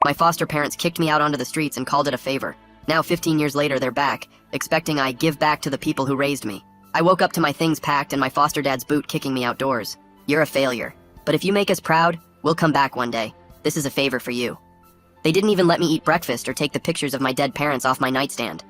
My foster parents kicked me out onto the streets and called it a favor. Now, 15 years later, they're back, expecting I give back to the people who raised me. I woke up to my things packed and my foster dad's boot kicking me outdoors. You're a failure. But if you make us proud, we'll come back one day. This is a favor for you. They didn't even let me eat breakfast or take the pictures of my dead parents off my nightstand.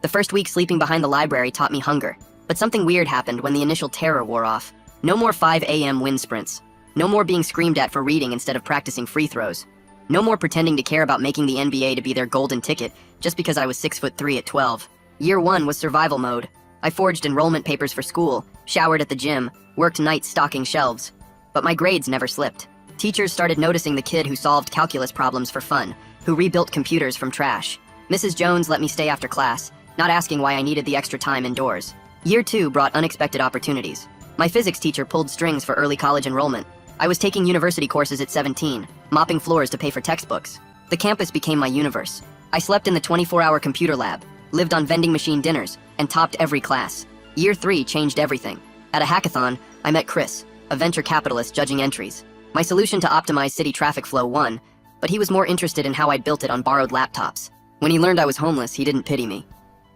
The first week sleeping behind the library taught me hunger, but something weird happened when the initial terror wore off. No more 5 a.m. wind sprints. No more being screamed at for reading instead of practicing free throws. No more pretending to care about making the NBA to be their golden ticket just because I was 6'3" at 12. Year 1 was survival mode. I forged enrollment papers for school, showered at the gym, worked nights stocking shelves. But my grades never slipped. Teachers started noticing the kid who solved calculus problems for fun, who rebuilt computers from trash. Mrs. Jones let me stay after class, not asking why I needed the extra time indoors. Year 2 brought unexpected opportunities. My physics teacher pulled strings for early college enrollment. I was taking university courses at 17, mopping floors to pay for textbooks. The campus became my universe. I slept in the 24-hour computer lab, lived on vending machine dinners, and topped every class. Year 3 changed everything. At a hackathon, I met Chris, a venture capitalist judging entries. My solution to optimize city traffic flow won, but he was more interested in how I built it on borrowed laptops. When he learned I was homeless, he didn't pity me.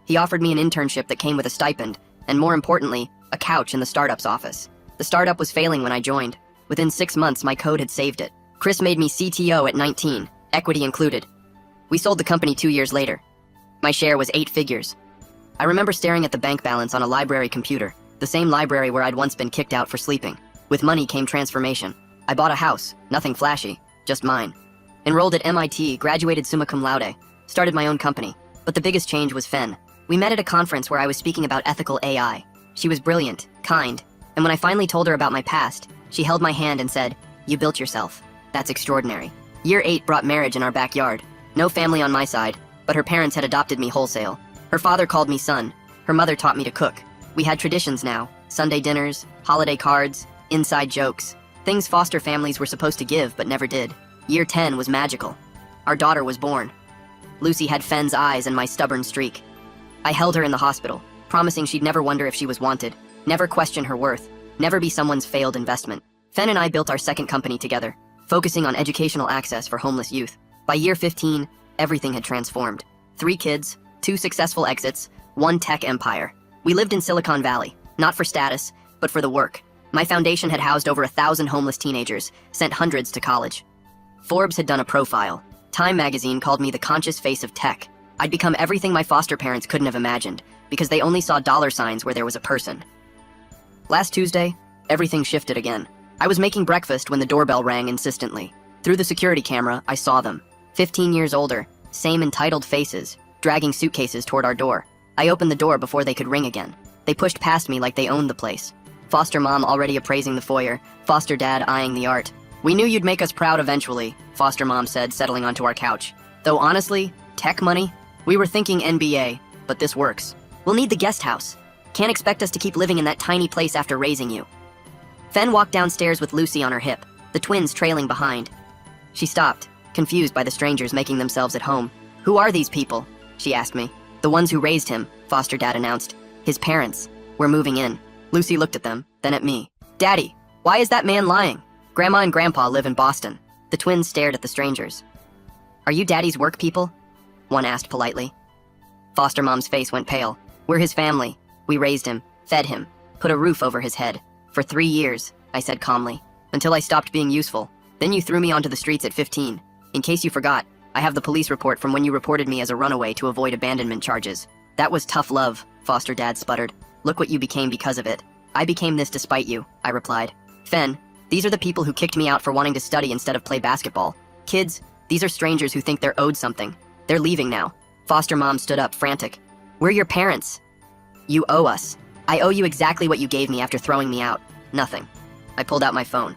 He offered me an internship that came with a stipend, and more importantly, a couch in the startup's office. The startup was failing when I joined. Within 6 months, my code had saved it. Chris made me CTO at 19, equity included. We sold the company 2 years later. My share was 8 figures. I remember staring at the bank balance on a library computer, the same library where I'd once been kicked out for sleeping. With money came transformation. I bought a house, nothing flashy, just mine. Enrolled at MIT, graduated summa cum laude, started my own company. But the biggest change was Fen. We met at a conference where I was speaking about ethical AI. She was brilliant, kind, and when I finally told her about my past, she held my hand and said, "You built yourself. That's extraordinary." Year 8 brought marriage in our backyard. No family on my side, but her parents had adopted me wholesale. Her father called me son. Her mother taught me to cook. We had traditions now, Sunday dinners, holiday cards, inside jokes, things foster families were supposed to give but never did. Year 10 was magical. Our daughter was born. Lucy had Fen's eyes and my stubborn streak. I held her in the hospital, promising she'd never wonder if she was wanted, never question her worth, never be someone's failed investment. Fen and I built our second company together, focusing on educational access for homeless youth. By year 15, everything had transformed. 3 kids, 2 successful exits, 1 tech empire. We lived in Silicon Valley, not for status, but for the work. My foundation had housed over 1,000 homeless teenagers, sent hundreds to college. Forbes had done a profile. Time magazine called me the conscious face of tech. I'd become everything my foster parents couldn't have imagined, because they only saw dollar signs where there was a person. Last Tuesday, everything shifted again. I was making breakfast when the doorbell rang insistently. Through the security camera, I saw them. 15 years older, same entitled faces, dragging suitcases toward our door. I opened the door before they could ring again. They pushed past me like they owned the place. Foster mom already appraising the foyer, foster dad eyeing the art. "We knew you'd make us proud eventually," foster mom said, settling onto our couch. "Though honestly, tech money? We were thinking NBA, but this works. We'll need the guest house. Can't expect us to keep living in that tiny place after raising you." Fen walked downstairs with Lucy on her hip, the twins trailing behind. She stopped, confused by the strangers making themselves at home. "Who are these people?" she asked me. "The ones who raised him," foster dad announced. "His parents. We're moving in." Lucy looked at them, then at me. "Daddy, why is that man lying? Grandma and Grandpa live in Boston." The twins stared at the strangers. "Are you Daddy's work people?" one asked politely. Foster mom's face went pale. "We're his family. We raised him, fed him, put a roof over his head. For 3 years," I said calmly, "until I stopped being useful. Then you threw me onto the streets at 15. In case you forgot, I have the police report from when you reported me as a runaway to avoid abandonment charges." "That was tough love," foster dad sputtered. "Look what you became because of it." "I became this despite you," I replied. "Fen, these are the people who kicked me out for wanting to study instead of play basketball. Kids, these are strangers who think they're owed something. They're leaving now." Foster mom stood up, frantic. "We're your parents. You owe us. I owe you exactly what you gave me after throwing me out." "Nothing." I pulled out my phone.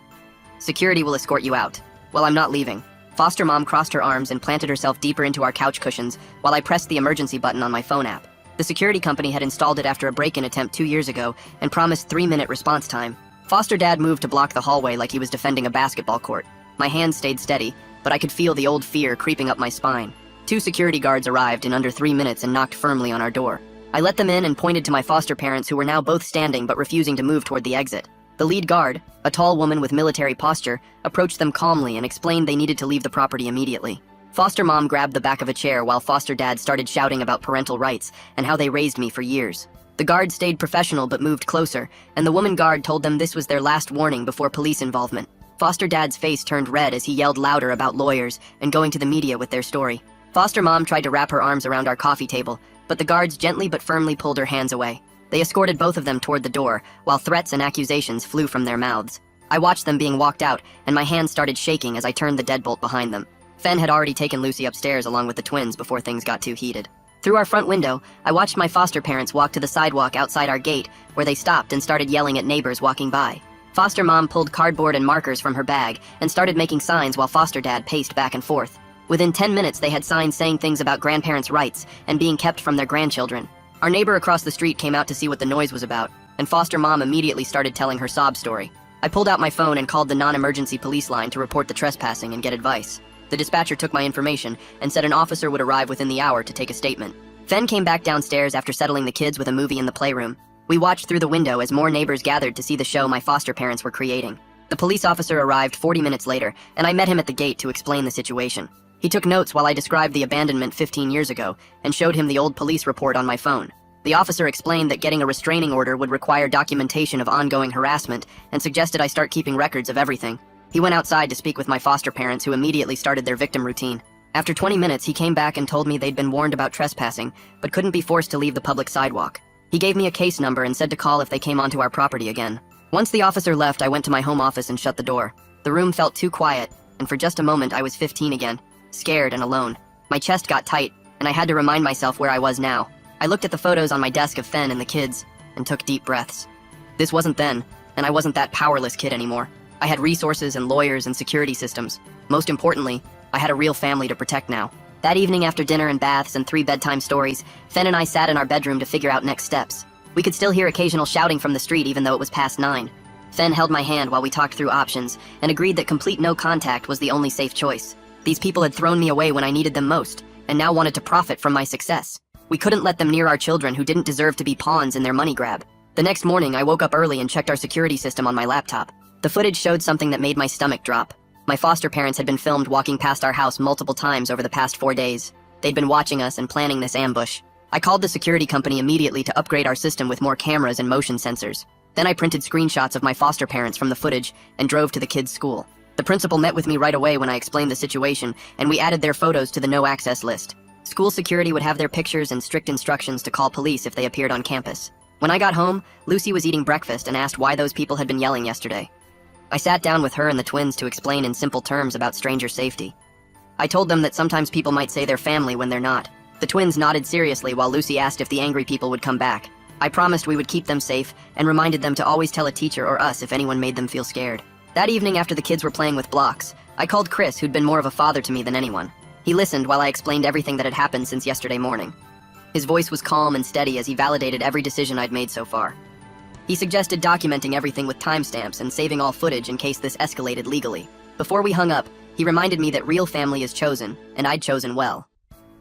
"Security will escort you out." "Well, I'm not leaving." Foster mom crossed her arms and planted herself deeper into our couch cushions while I pressed the emergency button on my phone app. The security company had installed it after a break-in attempt 2 years ago and promised 3-minute response time. Foster dad moved to block the hallway like he was defending a basketball court. My hands stayed steady, but I could feel the old fear creeping up my spine. 2 security guards arrived in under 3 minutes and knocked firmly on our door. I let them in and pointed to my foster parents who were now both standing but refusing to move toward the exit. The lead guard, a tall woman with military posture, approached them calmly and explained they needed to leave the property immediately. Foster mom grabbed the back of a chair while foster dad started shouting about parental rights and how they raised me for years. The guard stayed professional but moved closer, and the woman guard told them this was their last warning before police involvement. Foster dad's face turned red as he yelled louder about lawyers and going to the media with their story. Foster mom tried to wrap her arms around our coffee table, but the guards gently but firmly pulled her hands away. They escorted both of them toward the door, while threats and accusations flew from their mouths. I watched them being walked out, and my hands started shaking as I turned the deadbolt behind them. Fen had already taken Lucy upstairs along with the twins before things got too heated. Through our front window, I watched my foster parents walk to the sidewalk outside our gate, where they stopped and started yelling at neighbors walking by. Foster mom pulled cardboard and markers from her bag and started making signs while foster dad paced back and forth. Within 10 minutes, they had signs saying things about grandparents' rights and being kept from their grandchildren. Our neighbor across the street came out to see what the noise was about, and foster mom immediately started telling her sob story. I pulled out my phone and called the non-emergency police line to report the trespassing and get advice. The dispatcher took my information and said an officer would arrive within the hour to take a statement. Fen came back downstairs after settling the kids with a movie in the playroom. We watched through the window as more neighbors gathered to see the show my foster parents were creating. The police officer arrived 40 minutes later, and I met him at the gate to explain the situation. He took notes while I described the abandonment 15 years ago and showed him the old police report on my phone. The officer explained that getting a restraining order would require documentation of ongoing harassment and suggested I start keeping records of everything. He went outside to speak with my foster parents, who immediately started their victim routine. After 20 minutes, he came back and told me they'd been warned about trespassing, but couldn't be forced to leave the public sidewalk. He gave me a case number and said to call if they came onto our property again. Once the officer left, I went to my home office and shut the door. The room felt too quiet, and for just a moment I was 15 again, scared and alone. My chest got tight, and I had to remind myself where I was now. I looked at the photos on my desk of Fen and the kids, and took deep breaths. This wasn't then, and I wasn't that powerless kid anymore. I had resources and lawyers and security systems. Most importantly, I had a real family to protect now. That evening, after dinner and baths and 3 bedtime stories, Fen and I sat in our bedroom to figure out next steps. We could still hear occasional shouting from the street even though it was past 9. Fen held my hand while we talked through options and agreed that complete no contact was the only safe choice. These people had thrown me away when I needed them most, and now wanted to profit from my success. We couldn't let them near our children who didn't deserve to be pawns in their money grab. The next morning, I woke up early and checked our security system on my laptop. The footage showed something that made my stomach drop. My foster parents had been filmed walking past our house multiple times over the past 4 days. They'd been watching us and planning this ambush. I called the security company immediately to upgrade our system with more cameras and motion sensors. Then I printed screenshots of my foster parents from the footage and drove to the kids' school. The principal met with me right away when I explained the situation, and we added their photos to the no-access list. School security would have their pictures and strict instructions to call police if they appeared on campus. When I got home, Lucy was eating breakfast and asked why those people had been yelling yesterday. I sat down with her and the twins to explain in simple terms about stranger safety. I told them that sometimes people might say they're family when they're not. The twins nodded seriously while Lucy asked if the angry people would come back. I promised we would keep them safe and reminded them to always tell a teacher or us if anyone made them feel scared. That evening, after the kids were playing with blocks, I called Chris, who'd been more of a father to me than anyone. He listened while I explained everything that had happened since yesterday morning. His voice was calm and steady as he validated every decision I'd made so far. He suggested documenting everything with timestamps and saving all footage in case this escalated legally. Before we hung up, he reminded me that real family is chosen, and I'd chosen well.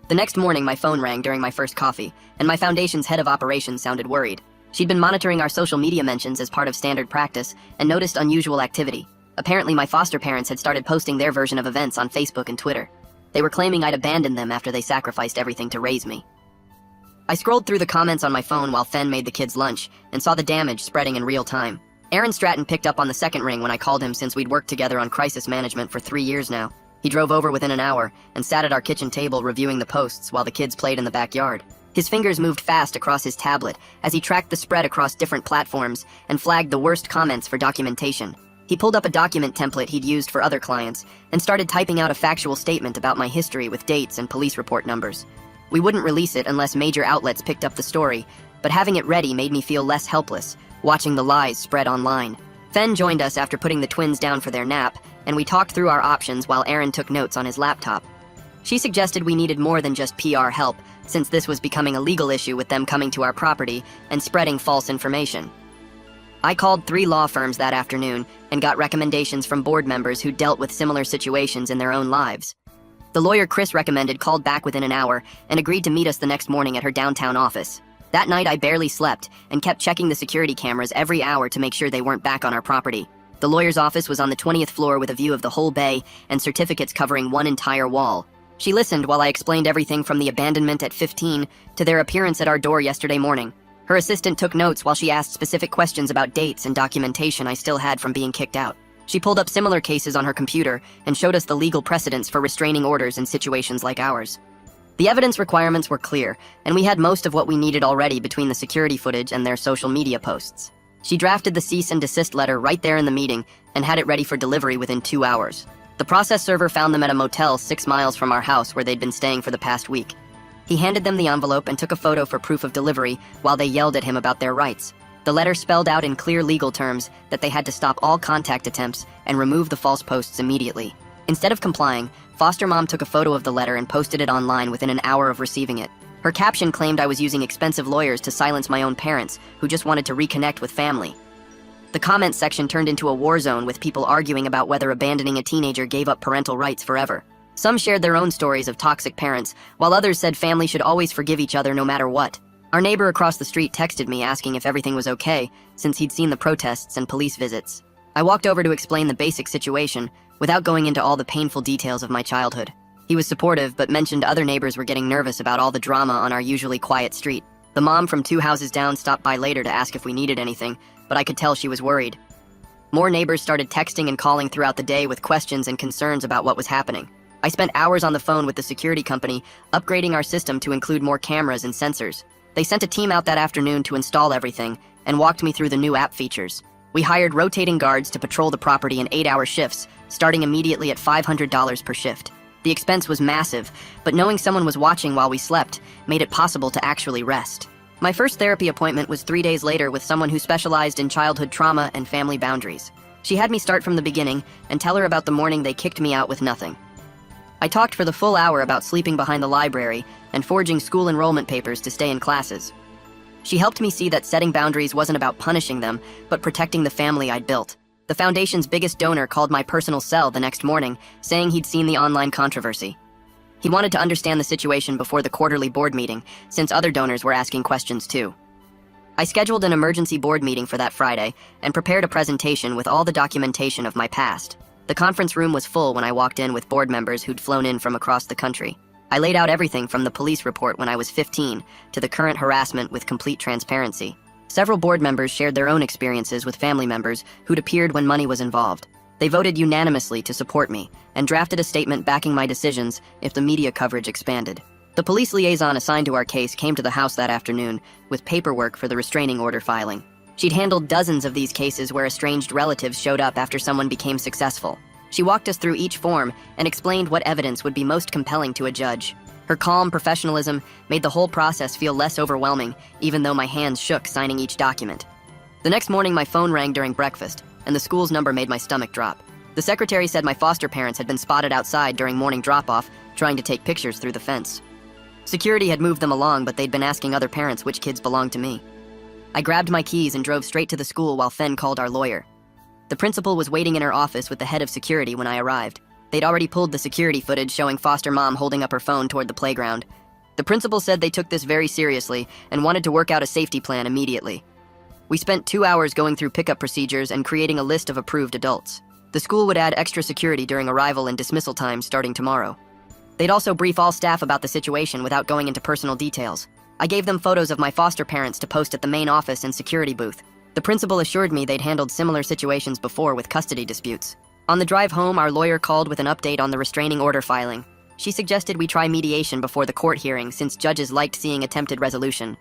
The next morning, my phone rang during my first coffee, and my foundation's head of operations sounded worried. She'd been monitoring our social media mentions as part of standard practice and noticed unusual activity. Apparently, my foster parents had started posting their version of events on Facebook and Twitter. They were claiming I'd abandoned them after they sacrificed everything to raise me. I scrolled through the comments on my phone while Fen made the kids lunch and saw the damage spreading in real time. Aaron Stratton picked up on the second ring when I called him, since we'd worked together on crisis management for 3 years now. He drove over within an hour and sat at our kitchen table reviewing the posts while the kids played in the backyard. His fingers moved fast across his tablet as he tracked the spread across different platforms and flagged the worst comments for documentation. He pulled up a document template he'd used for other clients and started typing out a factual statement about my history with dates and police report numbers. We wouldn't release it unless major outlets picked up the story, but having it ready made me feel less helpless, watching the lies spread online. Fen joined us after putting the twins down for their nap, and we talked through our options while Aaron took notes on his laptop. She suggested we needed more than just PR help, since this was becoming a legal issue with them coming to our property and spreading false information. I called 3 law firms that afternoon and got recommendations from board members who dealt with similar situations in their own lives. The lawyer Chris recommended called back within an hour and agreed to meet us the next morning at her downtown office. That night, I barely slept and kept checking the security cameras every hour to make sure they weren't back on our property. The lawyer's office was on the 20th floor with a view of the whole bay and certificates covering one entire wall. She listened while I explained everything from the abandonment at 15 to their appearance at our door yesterday morning. Her assistant took notes while she asked specific questions about dates and documentation I still had from being kicked out. She pulled up similar cases on her computer and showed us the legal precedents for restraining orders in situations like ours. The evidence requirements were clear, and we had most of what we needed already between the security footage and their social media posts. She drafted the cease and desist letter right there in the meeting and had it ready for delivery within 2 hours. The process server found them at a motel 6 miles from our house where they'd been staying for the past week. He handed them the envelope and took a photo for proof of delivery while they yelled at him about their rights. The letter spelled out in clear legal terms that they had to stop all contact attempts and remove the false posts immediately. Instead of complying, foster mom took a photo of the letter and posted it online within an hour of receiving it. Her caption claimed I was using expensive lawyers to silence my own parents, who just wanted to reconnect with family. The comments section turned into a war zone with people arguing about whether abandoning a teenager gave up parental rights forever. Some shared their own stories of toxic parents, while others said families should always forgive each other no matter what. Our neighbor across the street texted me asking if everything was okay, since he'd seen the protests and police visits. I walked over to explain the basic situation, without going into all the painful details of my childhood. He was supportive, but mentioned other neighbors were getting nervous about all the drama on our usually quiet street. The mom from 2 houses down stopped by later to ask if we needed anything, but I could tell she was worried. More neighbors started texting and calling throughout the day with questions and concerns about what was happening. I spent hours on the phone with the security company, upgrading our system to include more cameras and sensors. They sent a team out that afternoon to install everything and walked me through the new app features. We hired rotating guards to patrol the property in 8-hour shifts, starting immediately at $500 per shift. The expense was massive, but knowing someone was watching while we slept made it possible to actually rest. My first therapy appointment was 3 days later with someone who specialized in childhood trauma and family boundaries. She had me start from the beginning and tell her about the morning they kicked me out with nothing. I talked for the full hour about sleeping behind the library and forging school enrollment papers to stay in classes. She helped me see that setting boundaries wasn't about punishing them, but protecting the family I'd built. The foundation's biggest donor called my personal cell the next morning, saying he'd seen the online controversy. He wanted to understand the situation before the quarterly board meeting, since other donors were asking questions too. I scheduled an emergency board meeting for that Friday and prepared a presentation with all the documentation of my past. The conference room was full when I walked in with board members who'd flown in from across the country. I laid out everything from the police report when I was 15 to the current harassment with complete transparency. Several board members shared their own experiences with family members who'd appeared when money was involved. They voted unanimously to support me and drafted a statement backing my decisions if the media coverage expanded. The police liaison assigned to our case came to the house that afternoon with paperwork for the restraining order filing. She'd handled dozens of these cases where estranged relatives showed up after someone became successful. She walked us through each form and explained what evidence would be most compelling to a judge. Her calm professionalism made the whole process feel less overwhelming, even though my hands shook signing each document. The next morning, my phone rang during breakfast, and the school's number made my stomach drop. The secretary said my foster parents had been spotted outside during morning drop-off, trying to take pictures through the fence. Security had moved them along, but they'd been asking other parents which kids belonged to me. I grabbed my keys and drove straight to the school while Fen called our lawyer. The principal was waiting in her office with the head of security when I arrived. They'd already pulled the security footage showing foster mom holding up her phone toward the playground. The principal said they took this very seriously and wanted to work out a safety plan immediately. We spent 2 hours going through pickup procedures and creating a list of approved adults. The school would add extra security during arrival and dismissal times starting tomorrow. They'd also brief all staff about the situation without going into personal details. I gave them photos of my foster parents to post at the main office and security booth. The principal assured me they'd handled similar situations before with custody disputes. On the drive home, our lawyer called with an update on the restraining order filing. She suggested we try mediation before the court hearing since judges liked seeing attempted resolution.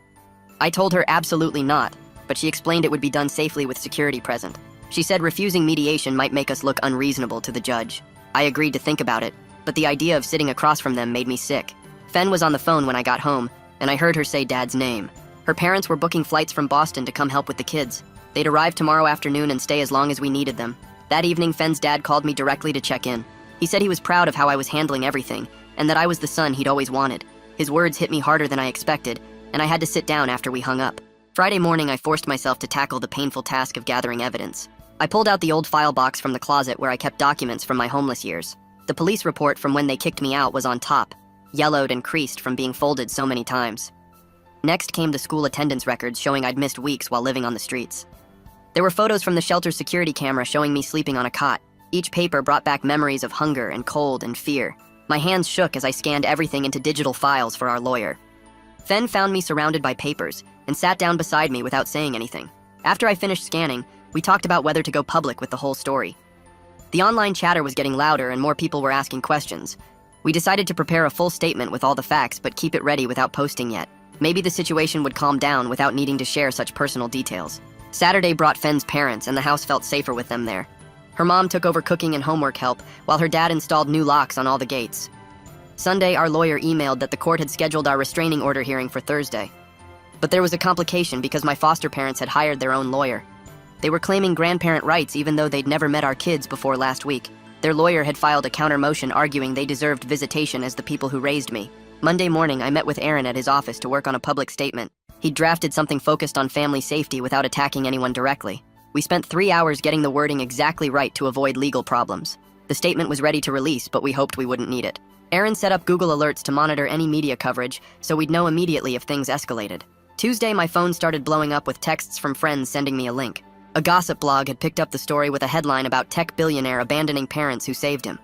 I told her absolutely not, but she explained it would be done safely with security present. She said refusing mediation might make us look unreasonable to the judge. I agreed to think about it, but the idea of sitting across from them made me sick. Fen was on the phone when I got home, and I heard her say Dad's name. Her parents were booking flights from Boston to come help with the kids. They'd arrive tomorrow afternoon and stay as long as we needed them. That evening, Fen's dad called me directly to check in. He said he was proud of how I was handling everything, and that I was the son he'd always wanted. His words hit me harder than I expected, and I had to sit down after we hung up. Friday morning, I forced myself to tackle the painful task of gathering evidence. I pulled out the old file box from the closet where I kept documents from my homeless years. The police report from when they kicked me out was on top, yellowed and creased from being folded so many times. Next came the school attendance records showing I'd missed weeks while living on the streets. There were photos from the shelter's security camera showing me sleeping on a cot. Each paper brought back memories of hunger and cold and fear. My hands shook as I scanned everything into digital files for our lawyer. Fen found me surrounded by papers and sat down beside me without saying anything. After I finished scanning, we talked about whether to go public with the whole story. The online chatter was getting louder and more people were asking questions. We decided to prepare a full statement with all the facts but keep it ready without posting yet. Maybe the situation would calm down without needing to share such personal details. Saturday brought Fen's parents and the house felt safer with them there. Her mom took over cooking and homework help, while her dad installed new locks on all the gates. Sunday, our lawyer emailed that the court had scheduled our restraining order hearing for Thursday. But there was a complication because my foster parents had hired their own lawyer. They were claiming grandparent rights even though they'd never met our kids before last week. Their lawyer had filed a counter motion arguing they deserved visitation as the people who raised me. Monday morning, I met with Aaron at his office to work on a public statement. He'd drafted something focused on family safety without attacking anyone directly. We spent 3 hours getting the wording exactly right to avoid legal problems. The statement was ready to release, but we hoped we wouldn't need it. Aaron set up Google Alerts to monitor any media coverage, so we'd know immediately if things escalated. Tuesday, my phone started blowing up with texts from friends sending me a link. A gossip blog had picked up the story with a headline about tech billionaire abandoning parents who saved him.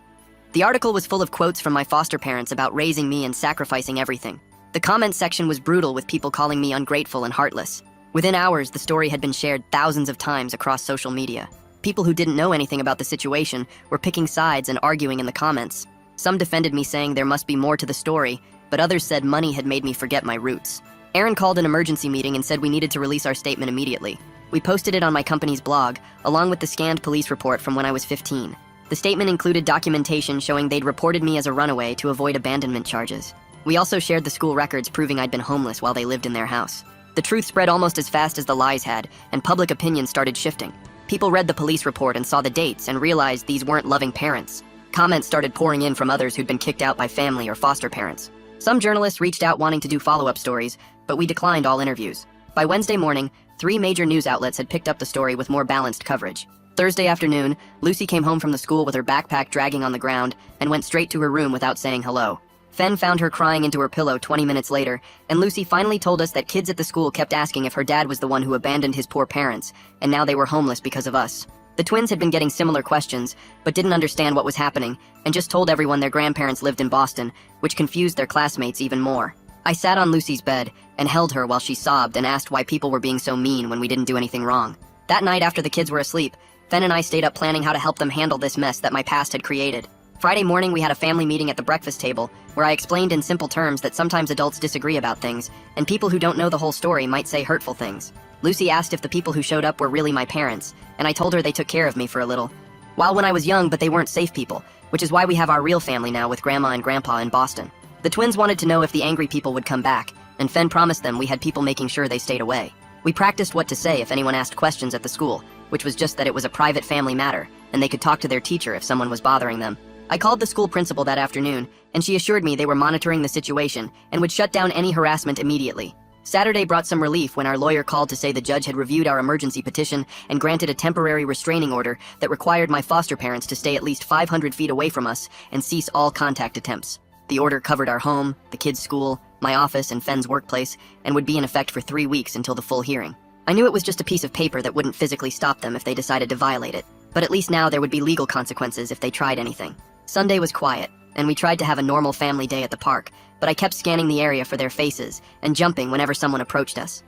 The article was full of quotes from my foster parents about raising me and sacrificing everything. The comments section was brutal with people calling me ungrateful and heartless. Within hours, the story had been shared thousands of times across social media. People who didn't know anything about the situation were picking sides and arguing in the comments. Some defended me saying there must be more to the story, but others said money had made me forget my roots. Aaron called an emergency meeting and said we needed to release our statement immediately. We posted it on my company's blog, along with the scanned police report from when I was 15. The statement included documentation showing they'd reported me as a runaway to avoid abandonment charges. We also shared the school records proving I'd been homeless while they lived in their house. The truth spread almost as fast as the lies had, and public opinion started shifting. People read the police report and saw the dates and realized these weren't loving parents. Comments started pouring in from others who'd been kicked out by family or foster parents. Some journalists reached out wanting to do follow-up stories, but we declined all interviews. By Wednesday morning, 3 major news outlets had picked up the story with more balanced coverage. Thursday afternoon, Lucy came home from the school with her backpack dragging on the ground and went straight to her room without saying hello. Fen found her crying into her pillow 20 minutes later, and Lucy finally told us that kids at the school kept asking if her dad was the one who abandoned his poor parents, and now they were homeless because of us. The twins had been getting similar questions, but didn't understand what was happening, and just told everyone their grandparents lived in Boston, which confused their classmates even more. I sat on Lucy's bed and held her while she sobbed and asked why people were being so mean when we didn't do anything wrong. That night after the kids were asleep, Fen and I stayed up planning how to help them handle this mess that my past had created. Friday morning, we had a family meeting at the breakfast table, where I explained in simple terms that sometimes adults disagree about things, and people who don't know the whole story might say hurtful things. Lucy asked if the people who showed up were really my parents, and I told her they took care of me for a little. While when I was young, but they weren't safe people, which is why we have our real family now with Grandma and Grandpa in Boston. The twins wanted to know if the angry people would come back, and Fen promised them we had people making sure they stayed away. We practiced what to say if anyone asked questions at the school, which was just that it was a private family matter, and they could talk to their teacher if someone was bothering them. I called the school principal that afternoon, and she assured me they were monitoring the situation and would shut down any harassment immediately. Saturday brought some relief when our lawyer called to say the judge had reviewed our emergency petition and granted a temporary restraining order that required my foster parents to stay at least 500 feet away from us and cease all contact attempts. The order covered our home, the kids' school, my office, and Fen's workplace, and would be in effect for 3 weeks until the full hearing. I knew it was just a piece of paper that wouldn't physically stop them if they decided to violate it, but at least now there would be legal consequences if they tried anything. Sunday was quiet, and we tried to have a normal family day at the park, but I kept scanning the area for their faces and jumping whenever someone approached us.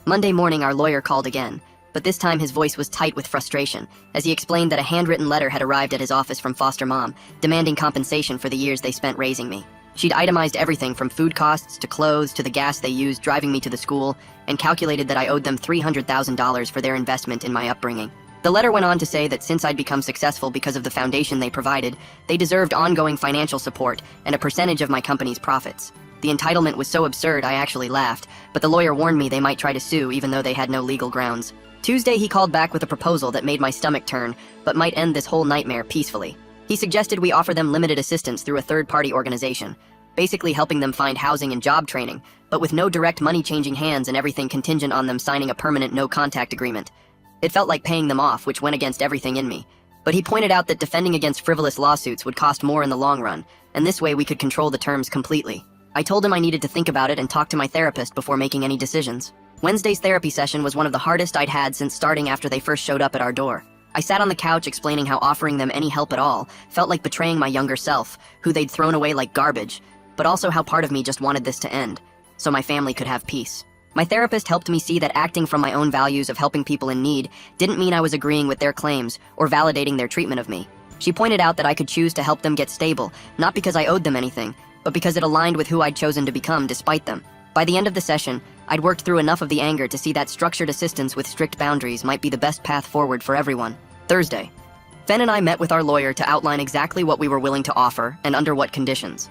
Monday morning, our lawyer called again, but this time his voice was tight with frustration as he explained that a handwritten letter had arrived at his office from foster mom, demanding compensation for the years they spent raising me. She'd itemized everything from food costs to clothes to the gas they used driving me to the school, and calculated that I owed them $300,000 for their investment in my upbringing. The letter went on to say that since I'd become successful because of the foundation they provided, they deserved ongoing financial support and a percentage of my company's profits. The entitlement was so absurd I actually laughed, but the lawyer warned me they might try to sue even though they had no legal grounds. Tuesday, he called back with a proposal that made my stomach turn, but might end this whole nightmare peacefully. He suggested we offer them limited assistance through a third-party organization, basically helping them find housing and job training, but with no direct money changing hands and everything contingent on them signing a permanent no-contact agreement. It felt like paying them off, which went against everything in me. But he pointed out that defending against frivolous lawsuits would cost more in the long run, and this way we could control the terms completely. I told him I needed to think about it and talk to my therapist before making any decisions. Wednesday's therapy session was one of the hardest I'd had since starting after they first showed up at our door. I sat on the couch explaining how offering them any help at all felt like betraying my younger self, who they'd thrown away like garbage, but also how part of me just wanted this to end, so my family could have peace. My therapist helped me see that acting from my own values of helping people in need didn't mean I was agreeing with their claims or validating their treatment of me. She pointed out that I could choose to help them get stable, not because I owed them anything, but because it aligned with who I'd chosen to become despite them. By the end of the session, I'd worked through enough of the anger to see that structured assistance with strict boundaries might be the best path forward for everyone. Thursday. Fen and I met with our lawyer to outline exactly what we were willing to offer and under what conditions.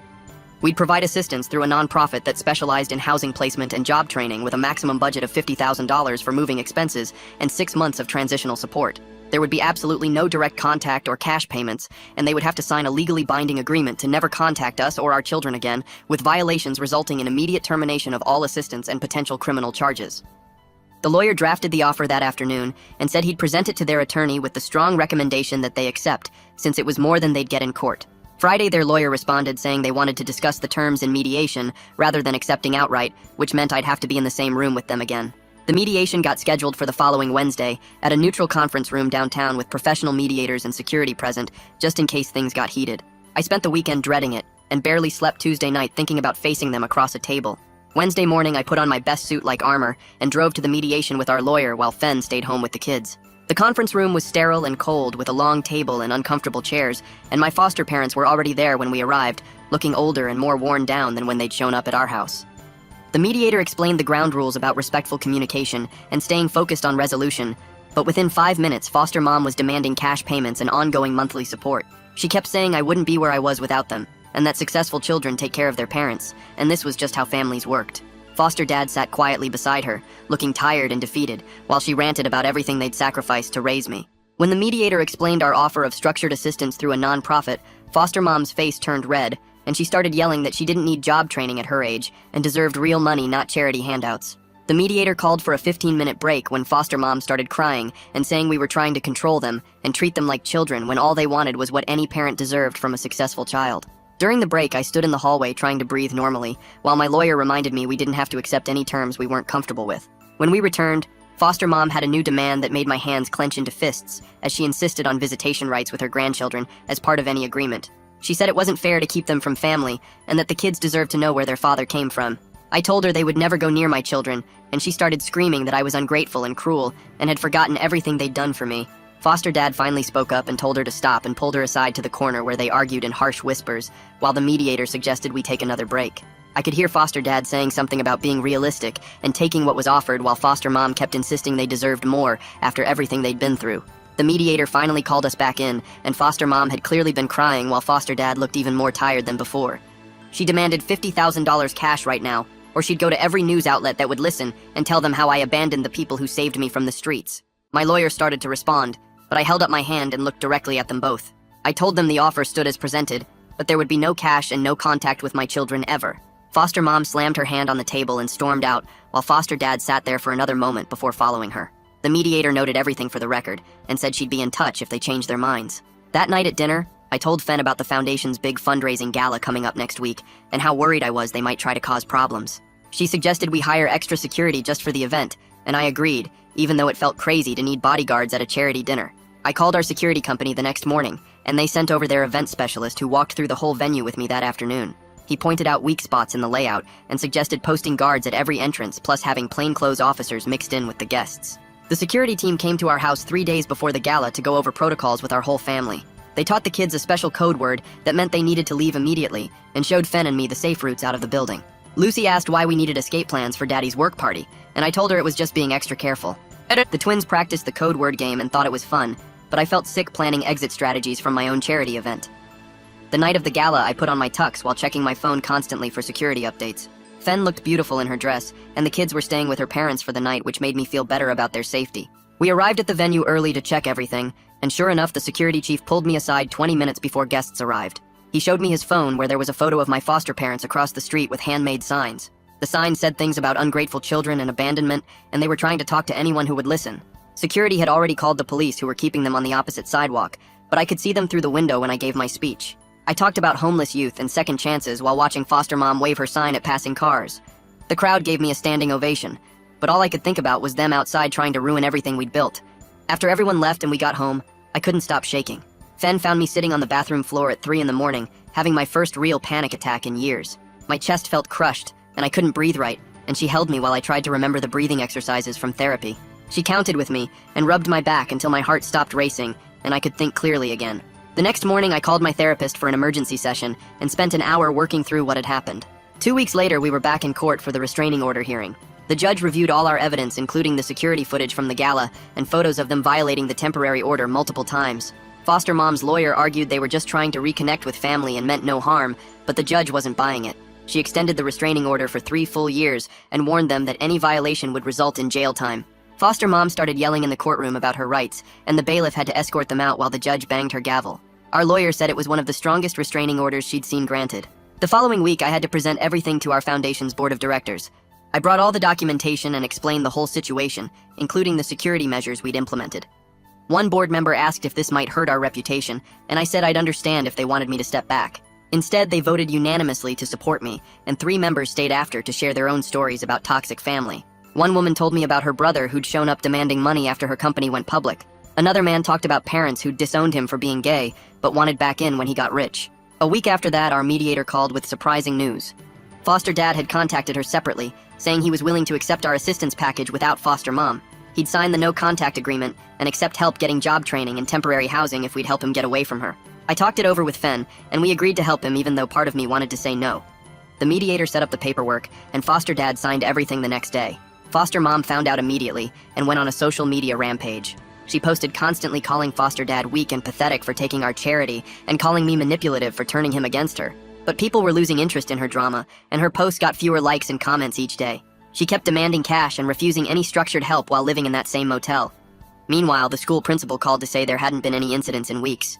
We'd provide assistance through a nonprofit that specialized in housing placement and job training with a maximum budget of $50,000 for moving expenses and 6 months of transitional support. There would be absolutely no direct contact or cash payments, and they would have to sign a legally binding agreement to never contact us or our children again, with violations resulting in immediate termination of all assistance and potential criminal charges. The lawyer drafted the offer that afternoon and said he'd present it to their attorney with the strong recommendation that they accept, since it was more than they'd get in court. Friday, their lawyer responded saying they wanted to discuss the terms in mediation rather than accepting outright, which meant I'd have to be in the same room with them again. The mediation got scheduled for the following Wednesday at a neutral conference room downtown with professional mediators and security present, just in case things got heated. I spent the weekend dreading it and barely slept Tuesday night thinking about facing them across a table. Wednesday morning, I put on my best suit like armor and drove to the mediation with our lawyer while Fen stayed home with the kids. The conference room was sterile and cold with a long table and uncomfortable chairs, and my foster parents were already there when we arrived, looking older and more worn down than when they'd shown up at our house. The mediator explained the ground rules about respectful communication and staying focused on resolution, but within 5 minutes, foster mom was demanding cash payments and ongoing monthly support. She kept saying I wouldn't be where I was without them, and that successful children take care of their parents, and this was just how families worked. Foster dad sat quietly beside her, looking tired and defeated, while she ranted about everything they'd sacrificed to raise me. When the mediator explained our offer of structured assistance through a nonprofit, foster mom's face turned red, and she started yelling that she didn't need job training at her age and deserved real money, not charity handouts. The mediator called for a 15-minute break when foster mom started crying and saying we were trying to control them and treat them like children when all they wanted was what any parent deserved from a successful child. During the break, I stood in the hallway trying to breathe normally, while my lawyer reminded me we didn't have to accept any terms we weren't comfortable with. When we returned, foster mom had a new demand that made my hands clench into fists as she insisted on visitation rights with her grandchildren as part of any agreement. She said it wasn't fair to keep them from family and that the kids deserved to know where their father came from. I told her they would never go near my children, and she started screaming that I was ungrateful and cruel and had forgotten everything they'd done for me. Foster dad finally spoke up and told her to stop and pulled her aside to the corner where they argued in harsh whispers, while the mediator suggested we take another break. I could hear foster dad saying something about being realistic and taking what was offered while foster mom kept insisting they deserved more after everything they'd been through. The mediator finally called us back in, and foster mom had clearly been crying while foster dad looked even more tired than before. She demanded $50,000 cash right now, or she'd go to every news outlet that would listen and tell them how I abandoned the people who saved me from the streets. My lawyer started to respond, but I held up my hand and looked directly at them both. I told them the offer stood as presented, but there would be no cash and no contact with my children ever. Foster mom slammed her hand on the table and stormed out, while foster dad sat there for another moment before following her. The mediator noted everything for the record and said she'd be in touch if they changed their minds. That night at dinner, I told Fen about the foundation's big fundraising gala coming up next week and how worried I was they might try to cause problems. She suggested we hire extra security just for the event, and I agreed, even though it felt crazy to need bodyguards at a charity dinner. I called our security company the next morning, and they sent over their event specialist who walked through the whole venue with me that afternoon. He pointed out weak spots in the layout and suggested posting guards at every entrance plus having plainclothes officers mixed in with the guests. The security team came to our house 3 days before the gala to go over protocols with our whole family. They taught the kids a special code word that meant they needed to leave immediately and showed Fen and me the safe routes out of the building. Lucy asked why we needed escape plans for Daddy's work party, and I told her it was just being extra careful. The twins practiced the code word game and thought it was fun, but I felt sick planning exit strategies from my own charity event. The night of the gala, I put on my tux while checking my phone constantly for security updates. Fen looked beautiful in her dress, and the kids were staying with her parents for the night, which made me feel better about their safety. We arrived at the venue early to check everything, and sure enough, the security chief pulled me aside 20 minutes before guests arrived. He showed me his phone where there was a photo of my foster parents across the street with handmade signs. The signs said things about ungrateful children and abandonment, and they were trying to talk to anyone who would listen. Security had already called the police who were keeping them on the opposite sidewalk, but I could see them through the window when I gave my speech. I talked about homeless youth and second chances while watching foster mom wave her sign at passing cars. The crowd gave me a standing ovation, but all I could think about was them outside trying to ruin everything we'd built. After everyone left and we got home, I couldn't stop shaking. Fen found me sitting on the bathroom floor at 3 in the morning, having my first real panic attack in years. My chest felt crushed, and I couldn't breathe right, and she held me while I tried to remember the breathing exercises from therapy. She counted with me and rubbed my back until my heart stopped racing and I could think clearly again. The next morning, I called my therapist for an emergency session and spent an hour working through what had happened. 2 weeks later, we were back in court for the restraining order hearing. The judge reviewed all our evidence, including the security footage from the gala and photos of them violating the temporary order multiple times. Foster mom's lawyer argued they were just trying to reconnect with family and meant no harm, but the judge wasn't buying it. She extended the restraining order for 3 full years and warned them that any violation would result in jail time. Foster mom started yelling in the courtroom about her rights, and the bailiff had to escort them out while the judge banged her gavel. Our lawyer said it was one of the strongest restraining orders she'd seen granted. The following week, I had to present everything to our foundation's board of directors. I brought all the documentation and explained the whole situation, including the security measures we'd implemented. One board member asked if this might hurt our reputation, and I said I'd understand if they wanted me to step back. Instead, they voted unanimously to support me, and 3 members stayed after to share their own stories about toxic family. One woman told me about her brother who'd shown up demanding money after her company went public. Another man talked about parents who'd disowned him for being gay, but wanted back in when he got rich. A week after that, our mediator called with surprising news. Foster dad had contacted her separately, saying he was willing to accept our assistance package without foster mom. He'd sign the no-contact agreement and accept help getting job training and temporary housing if we'd help him get away from her. I talked it over with Fen, and we agreed to help him even though part of me wanted to say no. The mediator set up the paperwork, and foster dad signed everything the next day. Foster mom found out immediately and went on a social media rampage. She posted constantly calling foster dad weak and pathetic for taking our charity and calling me manipulative for turning him against her. But people were losing interest in her drama, and her posts got fewer likes and comments each day. She kept demanding cash and refusing any structured help while living in that same motel. Meanwhile, the school principal called to say there hadn't been any incidents in weeks.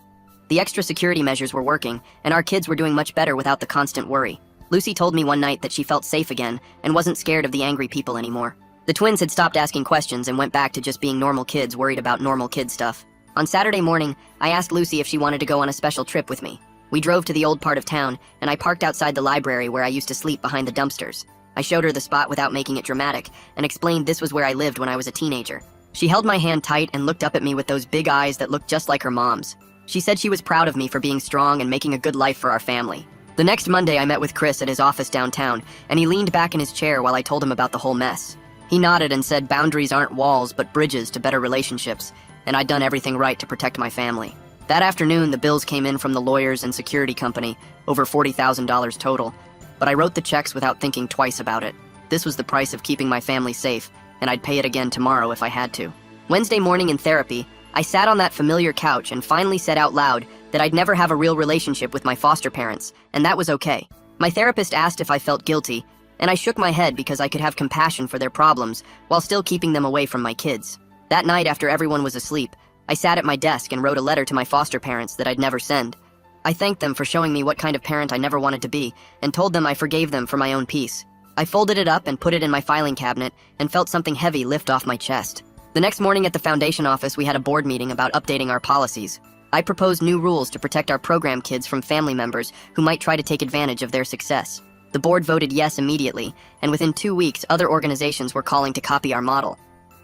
The extra security measures were working, and our kids were doing much better without the constant worry. Lucy told me one night that she felt safe again and wasn't scared of the angry people anymore. The twins had stopped asking questions and went back to just being normal kids worried about normal kid stuff. On Saturday morning, I asked Lucy if she wanted to go on a special trip with me. We drove to the old part of town, and I parked outside the library where I used to sleep behind the dumpsters. I showed her the spot without making it dramatic, and explained this was where I lived when I was a teenager. She held my hand tight and looked up at me with those big eyes that looked just like her mom's. She said she was proud of me for being strong and making a good life for our family. The next Monday, I met with Chris at his office downtown, and he leaned back in his chair while I told him about the whole mess. He nodded and said boundaries aren't walls but bridges to better relationships, and I'd done everything right to protect my family. That afternoon, the bills came in from the lawyers and security company, over $40,000 total, but I wrote the checks without thinking twice about it. This was the price of keeping my family safe, and I'd pay it again tomorrow if I had to. Wednesday morning in therapy, I sat on that familiar couch and finally said out loud that I'd never have a real relationship with my foster parents, and that was okay. My therapist asked if I felt guilty, and I shook my head because I could have compassion for their problems while still keeping them away from my kids. That night, after everyone was asleep, I sat at my desk and wrote a letter to my foster parents that I'd never send. I thanked them for showing me what kind of parent I never wanted to be, and told them I forgave them for my own peace. I folded it up and put it in my filing cabinet and felt something heavy lift off my chest. The next morning at the foundation office, we had a board meeting about updating our policies. I proposed new rules to protect our program kids from family members who might try to take advantage of their success. The board voted yes immediately, and within 2 weeks, other organizations were calling to copy our model.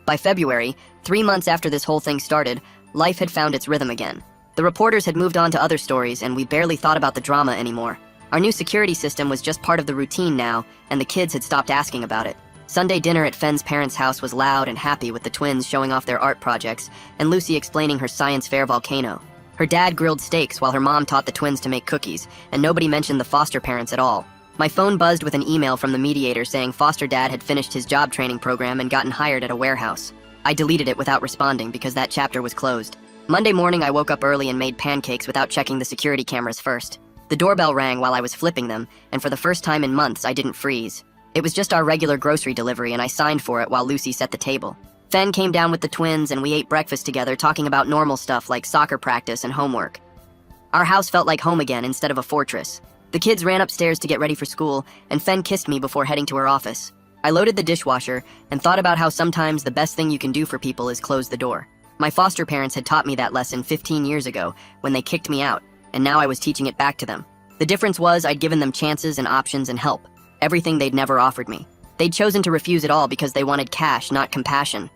By February, 3 months after this whole thing started, life had found its rhythm again. The reporters had moved on to other stories, and we barely thought about the drama anymore. Our new security system was just part of the routine now, and the kids had stopped asking about it. Sunday dinner at Fen's parents' house was loud and happy with the twins showing off their art projects, and Lucy explaining her science fair volcano. Her dad grilled steaks while her mom taught the twins to make cookies, and nobody mentioned the foster parents at all. My phone buzzed with an email from the mediator saying foster dad had finished his job training program and gotten hired at a warehouse. I deleted it without responding because that chapter was closed. Monday morning, I woke up early and made pancakes without checking the security cameras first. The doorbell rang while I was flipping them, and for the first time in months, I didn't freeze. It was just our regular grocery delivery, and I signed for it while Lucy set the table. Fen came down with the twins, and we ate breakfast together, talking about normal stuff like soccer practice and homework. Our house felt like home again instead of a fortress. The kids ran upstairs to get ready for school, and Fen kissed me before heading to her office. I loaded the dishwasher and thought about how sometimes the best thing you can do for people is close the door. My foster parents had taught me that lesson 15 years ago when they kicked me out, and now I was teaching it back to them. The difference was I'd given them chances and options and help, everything they'd never offered me. They'd chosen to refuse it all because they wanted cash, not compassion.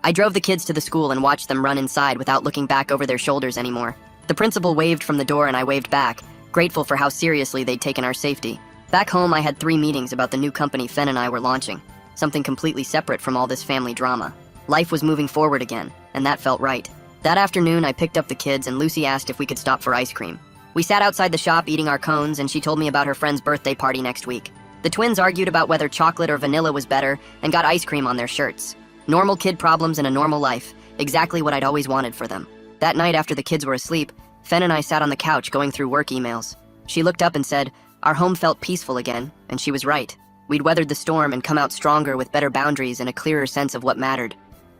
I drove the kids to the school and watched them run inside without looking back over their shoulders anymore. The principal waved from the door and I waved back, grateful for how seriously they'd taken our safety. Back home, I had 3 meetings about the new company Fen and I were launching, something completely separate from all this family drama. Life was moving forward again, and that felt right. That afternoon, I picked up the kids and Lucy asked if we could stop for ice cream. We sat outside the shop eating our cones and she told me about her friend's birthday party next week. The twins argued about whether chocolate or vanilla was better and got ice cream on their shirts. Normal kid problems in a normal life, exactly what I'd always wanted for them. That night after the kids were asleep, Fen and I sat on the couch going through work emails. She looked up and said, our home felt peaceful again, and she was right. We'd weathered the storm and come out stronger with better boundaries and a clearer sense of what mattered.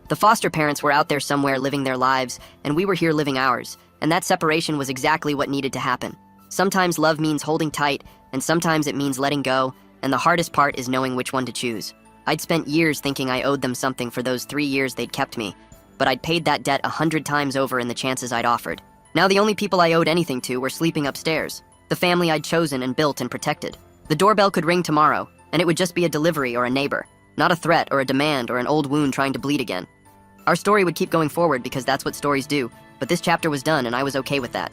The foster parents were out there somewhere living their lives, and we were here living ours, and that separation was exactly what needed to happen. Sometimes love means holding tight, and sometimes it means letting go, and the hardest part is knowing which one to choose. I'd spent years thinking I owed them something for those 3 years they'd kept me, but I'd paid that debt 100 times over in the chances I'd offered. Now the only people I owed anything to were sleeping upstairs, the family I'd chosen and built and protected. The doorbell could ring tomorrow, and it would just be a delivery or a neighbor, not a threat or a demand or an old wound trying to bleed again. Our story would keep going forward because that's what stories do, but this chapter was done and I was okay with that.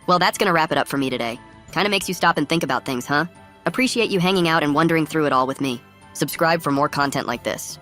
Well, that's gonna wrap it up for me today. Kinda makes you stop and think about things, huh? Appreciate you hanging out and wondering through it all with me. Subscribe for more content like this.